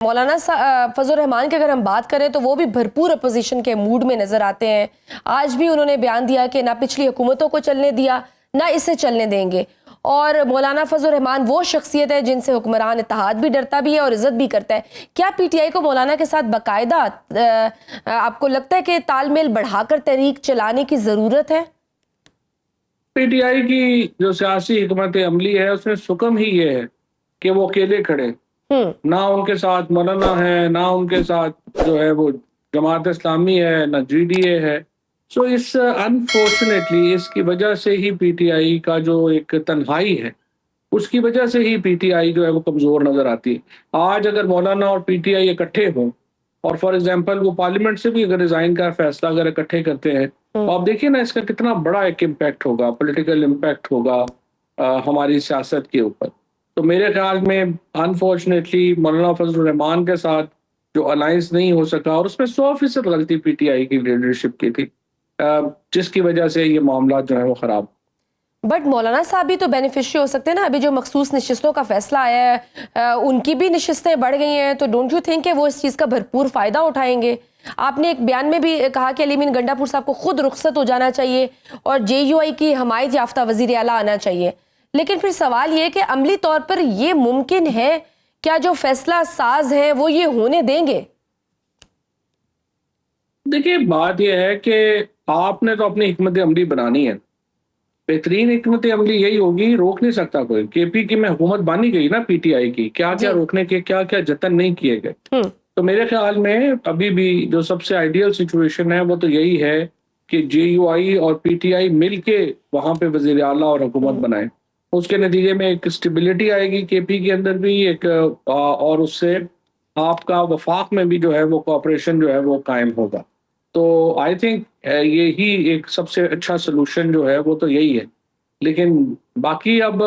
मौलाना फजल रहमान की अगर हम बात करें तो वो भी भरपूर अपोजिशन के मूड में नजर आते हैं। आज भी उन्होंने बयान दिया कि ना पिछली हुकूमतों को चलने दिया ना इसे चलने देंगे। और मौलाना फजल रहमान वो शख्सियत है जिनसे हुक्मरान इत्तेहाद भी डरता भी है और इज्जत भी करता है। क्या पीटीआई को मौलाना के साथ बाकायदा आपको लगता है कि तालमेल बढ़ाकर तहरीक चलाने की जरूरत है? पीटीआई की जो सियासी हिकमत अमली है उसमें सुकम ही ये है कि वो अकेले खड़े, ना उनके साथ मौलाना है, ना उनके साथ जो है वो जमात इस्लामी है, ना जीडीए है। सो इस अनफॉर्चुनेटली इसकी वजह से ही पीटीआई का जो एक तन्हाई है उसकी वजह से ही पीटीआई जो है वो कमजोर नजर आती है। आज अगर मौलाना और पीटीआई इकट्ठे हों और फॉर एग्जांपल वो पार्लियामेंट से भी अगर रिजाइन का फैसला अगर इकट्ठे करते हैं तो आप देखिए ना इसका कितना बड़ा एक इम्पैक्ट होगा, पॉलिटिकल इम्पैक्ट होगा हमारी सियासत के ऊपर। तो मेरे ख्याल में अनफॉर्चुनेटली मौलाना फजल रहमान के साथ जो अलायंस नहीं हो सका और उसमें 100% गलती पीटीआई की लीडरशिप की थी, जिसकी वजह से ये मामला जो है वो खराब। बट मौलाना साहब भी तो बेनिफिशियरी हो सकते हैं ना। अभी जो मखसूस नशिस्तों का फैसला आया है उनकी भी नशिस्तें बढ़ गई हैं, तो डोंट यू थिंक कि वो इस चीज़ का भरपूर फ़ायदा उठाएंगे? आपने एक बयान में भी कहा कि अली मीन गंडापुर साहब को खुद रुखसत हो जाना चाहिए और जेयूआई की हमायत याफ्ता वज़ीर आला आना चाहिए। लेकिन फिर सवाल ये कि अमली तौर पर ये मुमकिन है क्या? जो फैसला साज है वो ये होने देंगे? देखिए बात यह है कि आपने तो अपनी हिकमत अमली बनानी है। बेहतरीन हिकमत अमली यही होगी, रोक नहीं सकता कोई। केपी की में हुकूमत बानी गई ना पीटीआई की, क्या क्या रोकने के क्या क्या जतन नहीं किए गए। तो मेरे ख्याल में अभी भी जो सबसे आइडियल सिचुएशन है वो तो यही है कि जेयूआई और पीटीआई मिलके वहां पे वजीर आला और हुकूमत बनाए। उसके नतीजे में एक स्टेबिलिटी आएगी केपी के अंदर भी एक, और उससे आपका वफाक में भी जो है वो कोऑपरेशन जो है वो कायम होगा। तो आई थिंक ये ही एक सबसे अच्छा सोल्यूशन जो है वो तो यही है। लेकिन बाकी अब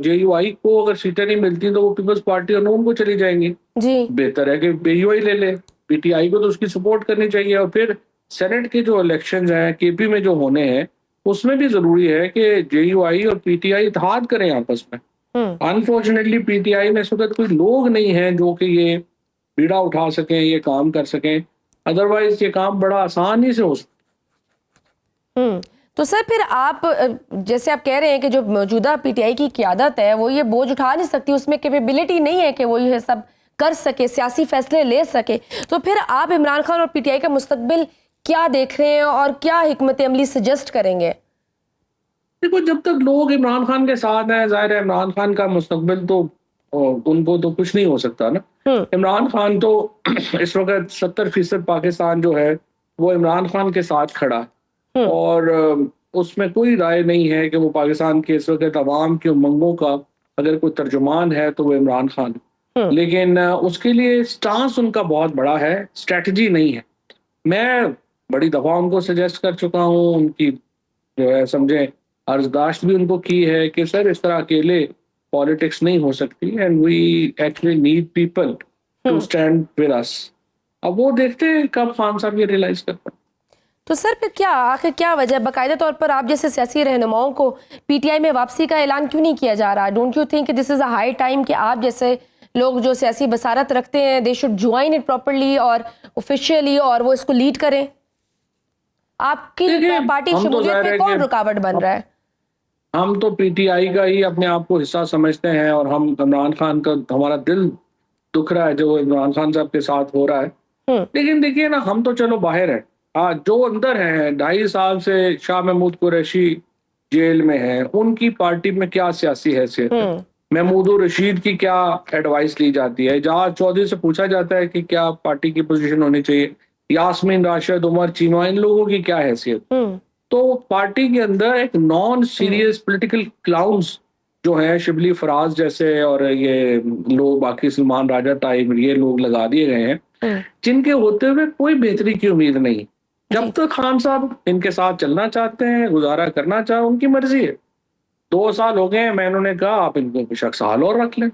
जेयूआई को अगर सीटें नहीं मिलती तो वो पीपल्स पार्टी और नून को चली जाएंगी। जी बेहतर है कि जेयूआई ले ले, पीटीआई को तो उसकी सपोर्ट करनी चाहिए। और फिर सेनेट के जो इलेक्शंस हैं केपी में जो होने हैं उसमें भी जरूरी है कि जेयूआई और पीटीआई इत्तेहाद करें आपस में। अनफॉर्चुनेटली पीटीआई में इस वक्त कोई लोग नहीं है जो कि ये बीड़ा उठा सकें, ये काम कर सकें। अदरवाइज ये काम बड़ा आसानी से हो सकता। तो सर फिर आप जैसे आप कह रहे हैं कि जो मौजूदा पीटीआई की क़यादत है वो ये बोझ उठा नहीं सकती, उसमें कैपेबिलिटी नहीं है कि वो ये सब कर सके, सियासी फैसले ले सके। तो फिर आप इमरान खान और पीटीआई का मुस्तकबिल क्या देख रहे हैं और क्या हिकमत अमली सजेस्ट करेंगे? देखो जब तक लोग इमरान खान के साथ हैं, जाहिर है इमरान खान का मुस्तकबिल तो उनको तो कुछ नहीं हो सकता ना। इमरान खान तो इस वक्त 70% पाकिस्तान जो है वो इमरान खान के साथ खड़ा है और उसमें कोई राय नहीं है कि वो पाकिस्तान के इस वक्त अवाम की उमंगों का अगर कोई तर्जुमान है तो वो इमरान खान है। लेकिन उसके लिए स्टांस उनका बहुत बड़ा है, स्ट्रेटजी नहीं है। मैं बड़ी दफा उनको सजेस्ट कर चुका हूँ, उनकी जो है समझे अर्जदाश्त भी उनको की है कि सर इस तरह अकेले पॉलिटिक्स नहीं हो सकती and we actually need people to stand with us. अब वो देखते हैं कब खान साहब ये रियलाइज करते हैं। तो सर फिर क्या आखिर क्या वजह बाकायदा तौर पर आप जैसे सियासी रहनुमाओं को पीटीआई में वापसी का ऐलान क्यों नहीं किया जा रहा? Don't you think this is a high time कि आप जैसे लोग जो सियासी बसारत रखते हैं they should join it properly और ऑफिशियली और वो इसको लीड करें? आपकी पार्टी शमूलियत पे कौन रुकावट बन रहा है? हम तो पीटीआई का ही अपने आप को हिस्सा समझते हैं और हम इमरान खान का हमारा दिल दुख रहा है जो इमरान खान साहब के साथ हो रहा है। लेकिन देखिए ना हम तो चलो बाहर है, जो अंदर हैं 2.5 साल से शाह महमूद कुरैशी जेल में हैं, उनकी पार्टी में क्या सियासी हैसियत है? महमूद रशीद की क्या एडवाइस ली जाती है? एजाज चौधरी से पूछा जाता है कि क्या पार्टी की पोजीशन होनी चाहिए? यास्मीन राशिद, उमर चीमा, इन लोगों की क्या हैसियत? तो पार्टी के अंदर एक नॉन सीरियस पॉलिटिकल क्लाउन्स जो है शिबली फराज जैसे और ये लोग बाकी सलमान राजा टाइप ये लोग लगा दिए गए हैं जिनके होते हुए कोई बेहतरी की उम्मीद नहीं। जब तक खान साहब इनके साथ चलना चाहते हैं, गुजारा करना चाहे, उनकी मर्जी है। 2 साल हो गए हैं, मैं उन्होंने कहा आप इनको बेशक साल और रख लें,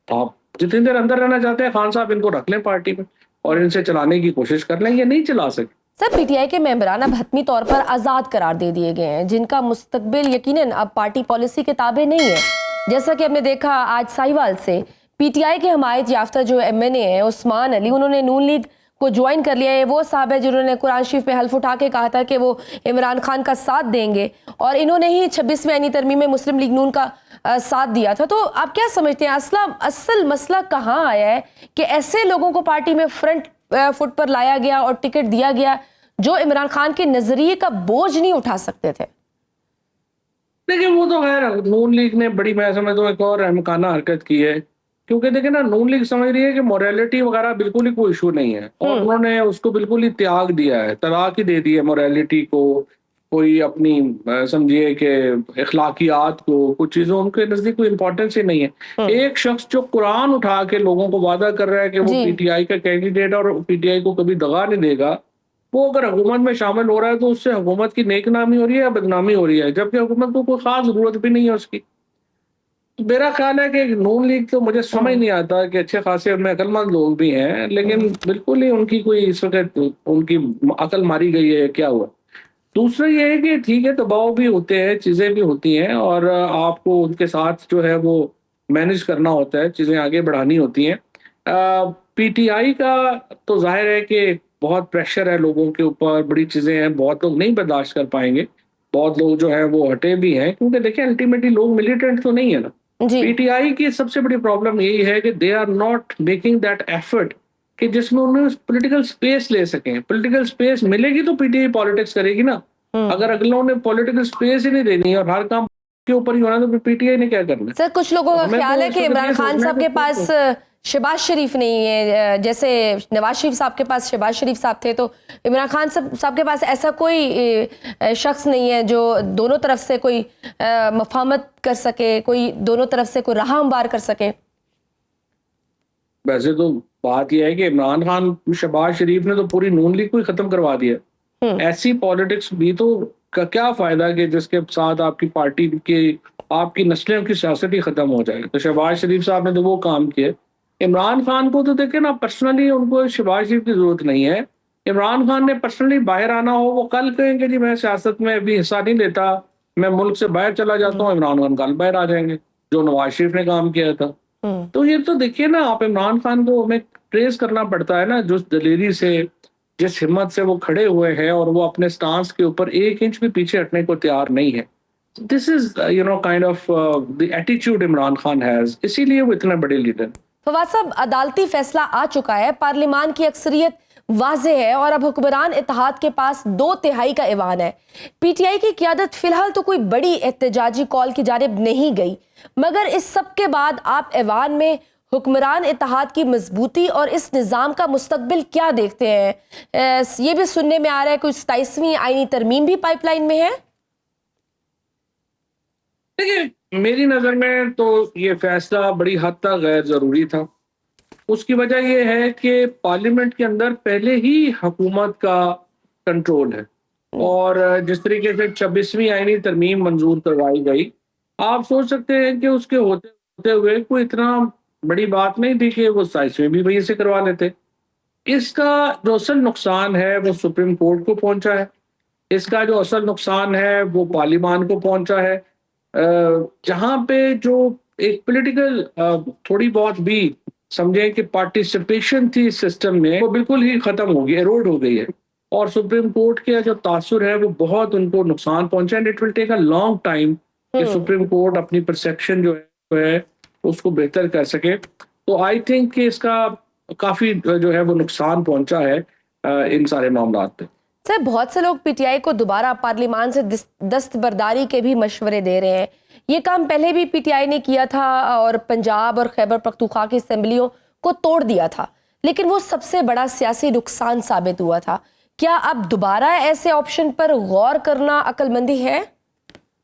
आप जितनी देर अंदर रहना चाहते हैं खान साहब इनको रख लें पार्टी में और इनसे चलाने की कोशिश कर लें, ये नहीं चला सकते। सर पीटीआई के मेंबरान अब हतमी तौर पर आज़ाद करार दे दिए गए हैं जिनका मुस्तकबिल यकीनन अब पार्टी पॉलिसी के ताबे नहीं है। जैसा कि हमने देखा आज साहिवाल से पीटीआई के हमायत याफ्ता जो एमएनए है उस्मान अली, उन्होंने नून लीग को ज्वाइन कर लिया है। वो साहब है जिन्होंने कुरान शरीफ में हल्फ उठा के कहा था कि वो इमरान खान का साथ देंगे, और इन्होंने ही 26वीं आईनी तरमीम में मुस्लिम लीग नून का साथ दिया था। तो आप क्या समझते हैं असल मसला कहाँ आया है कि ऐसे लोगों को पार्टी में फ्रंट फुट पर लाया गया और टिकट दिया गया जो इमरान खान के नजरिए का बोझ नहीं उठा सकते थे? देखिए, वो तो खैर नून लीग ने बड़ी, मैं समझता हूँ, एक और रहमकाना हरकत की है, क्योंकि देखिए ना, नून लीग समझ रही है कि मोरालिटी वगैरह बिल्कुल ही कोई इशू नहीं है, और उन्होंने उसको बिल्कुल ही त्याग दिया है, तलाक ही दे दी है मोरालिटी को, कोई अपनी समझिए कि इखलाकियात को, कुछ चीजों उनके नजदीक कोई इंपॉर्टेंस ही नहीं है। एक शख्स जो कुरान उठा के लोगों को वादा कर रहा है कि वो जी। पीटीआई का कैंडिडेट और पीटीआई को कभी दगा नहीं देगा, वो अगर हुकूमत में शामिल हो रहा है तो उससे हुकूमत की नेकनामी हो रही है या बदनामी हो रही है, जबकि हुकूमत को कोई खास जरूरत भी नहीं है उसकी। तो मेरा ख्याल है कि नून लीग, तो मुझे समझ नहीं आता कि अच्छे खासे उनमें अक्लमंद लोग भी हैं, लेकिन बिल्कुल ही उनकी कोई इस वक्त उनकी अकल मारी गई है, क्या हुआ। दूसरा ये है कि ठीक है, दबाव भी होते हैं, चीजें भी होती हैं, और आपको उनके साथ जो है वो मैनेज करना होता है, चीजें आगे बढ़ानी होती हैं। पीटीआई का तो जाहिर है कि बहुत प्रेशर है लोगों के ऊपर, बड़ी चीजें हैं, बहुत लोग नहीं बर्दाश्त कर पाएंगे, बहुत लोग जो है वो हटे भी हैं, क्योंकि देखिए अल्टीमेटली लोग मिलिटेंट तो नहीं है ना। जी। पीटीआई की सबसे बड़ी प्रॉब्लम यही है कि they are not making that effort कि जिसमें उन्हें पॉलिटिकल स्पेस ले सकें। पॉलिटिकल स्पेस मिलेगी तो पीटीआई पॉलिटिक्स करेगी ना। अगर अगलों ने पॉलिटिकल स्पेस ही नहीं देनी और हर काम के ऊपर ही होना, तो फिर पीटीआई ने क्या करना? सर, कुछ लोगों का हमें ख्याल तो है कि इस वक्त इमरान ये खान सोचना साहब है के कि पास शहबाज शरीफ नहीं है, जैसे नवाज शरीफ साहब के पास शहबाज शरीफ साहब थे, तो इमरान खान साहब के पास ऐसा कोई शख्स नहीं है जो दोनों तरफ से कोई मफाहमत कर सके, कोई दोनों तरफ से कोई राह हमवार कर सके। वैसे तो बात यह है कि इमरान खान, शहबाज शरीफ ने तो पूरी नून लीग को ही खत्म करवा दिया। ऐसी पॉलिटिक्स भी तो का क्या फायदा कि जिसके साथ आपकी पार्टी की, आपकी नस्लों की सियासत ही खत्म हो जाए। तो शहबाज शरीफ साहब ने तो वो काम किए। इमरान खान को तो देखे ना, पर्सनली उनको शहबाज शरीफ की जरूरत नहीं है। इमरान खान ने पर्सनली बाहर आना हो, वो कल कहेंगे जी मैं सियासत में अभी हिस्सा नहीं लेता, मैं मुल्क से बाहर चला जाता हूँ, इमरान खान कल बाहर आ जाएंगे, जो नवाज शरीफ ने काम किया था। तो ये तो देखिए ना, आप इमरान खान को हमें प्रेज करना पड़ता है ना, जो दलेरी से, जिस हिम्मत से वो खड़े हुए हैं, और वो अपने स्टांस के ऊपर 1 इंच भी पीछे हटने को तैयार नहीं है। This is kind of the attitude Imran Khan has, इसीलिए वो इतने बड़े लीडर। फवाद साहब, अदालती फैसला आ चुका है, पार्लियामान की अक्सरियत वाज़ेह है और अब हुक्मरान इत्तेहाद के पास 2/3 का ऐवान है। पीटीआई की क़यादत फिलहाल तो कोई बड़ी एहतजाजी कॉल की जानिब नहीं गई, मगर इस सब के बाद आप ऐवान में हुक्मरान इत्तेहाद की मजबूती और इस निज़ाम का मुस्तकबिल क्या देखते हैं? ये भी सुनने में आ रहा है कुछ 27वीं आईनी तरमीम भी पाइपलाइन में है। देखिए, मेरी नजर में तो ये फैसला बड़ी हद तक गैर जरूरी था। उसकी वजह यह है कि पार्लियामेंट के अंदर पहले ही हुकूमत का कंट्रोल है, और जिस तरीके से 26वीं आईनी तरमीम मंजूर करवाई गई, आप सोच सकते हैं कि उसके होते हुए कोई इतना बड़ी बात नहीं थी कि वो 27वीं भी वहीं से करवा लेते। इसका जो असल नुकसान है वो सुप्रीम कोर्ट को पहुंचा है, इसका जो असल नुकसान है वो पार्लियामान को पहुंचा है। जहां पे जो एक पॉलिटिकल थोड़ी बहुत भी समझें कि पार्टिसिपेशन थी सिस्टम में, वो बिल्कुल ही खत्म हो गई, एरोड हो गई है, और सुप्रीम कोर्ट के जो तासुर है वो बहुत उनको नुकसान पहुंचा है। It will take a long time कि सुप्रीम कोर्ट अपनी परसेप्शन जो है उसको बेहतर कर सके। तो आई थिंक कि इसका काफी जो है वो नुकसान पहुंचा है इन सारे मामलों पे। सर, बहुत से लोग पीटीआई को दोबारा पार्लियामान से दस्तबरदारी के भी मशवरे दे रहे हैं। ये काम पहले भी पीटीआई ने किया था और पंजाब और खैबर पख्तूनख्वा की असेंबलियों को तोड़ दिया था, लेकिन वो सबसे बड़ा सियासी नुकसान साबित हुआ था। क्या अब दोबारा ऐसे ऑप्शन पर गौर करना अक्लमंदी है?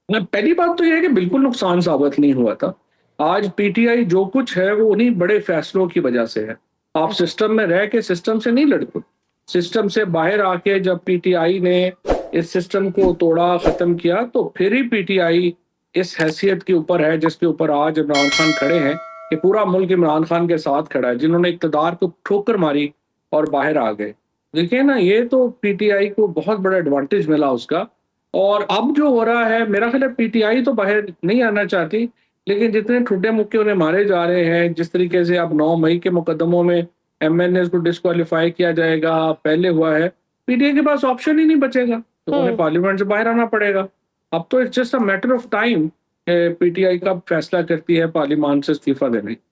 पहली बात तो यह है कि बिल्कुल नुकसान साबित नहीं हुआ था। आज पीटीआई जो कुछ है वो उन्हीं बड़े फैसलों की वजह से है। आप सिस्टम में रह के सिस्टम से नहीं लड़ते, सिस्टम से बाहर आके जब पीटीआई ने इस सिस्टम को तोड़ा, खत्म किया, तो फिर ही पीटीआई इस हैसियत के ऊपर है जिसके ऊपर आज इमरान खान खड़े हैं, कि पूरा मुल्क इमरान खान के साथ खड़ा है, जिन्होंने इक़्तिदार को ठोकर मारी और बाहर आ गए। देखिए ना, ये तो पीटीआई को बहुत बड़ा एडवांटेज मिला उसका। और अब जो हो रहा है, मेरा ख्याल है पीटीआई तो बाहर नहीं आना चाहती, लेकिन जितने ठुड्डे मुक्के उन्हें मारे जा रहे हैं, जिस तरीके से अब 9 मई के मुकदमों में एमएनएस को डिस्क्वालीफाई किया जाएगा, पहले हुआ है, पीटीआई के पास ऑप्शन ही नहीं बचेगा, तो उन्हें पार्लियामेंट से बाहर आना पड़ेगा। अब तो it's just a matter of time PTI कब फैसला करती है पार्लियामेंट से इस्तीफा देने।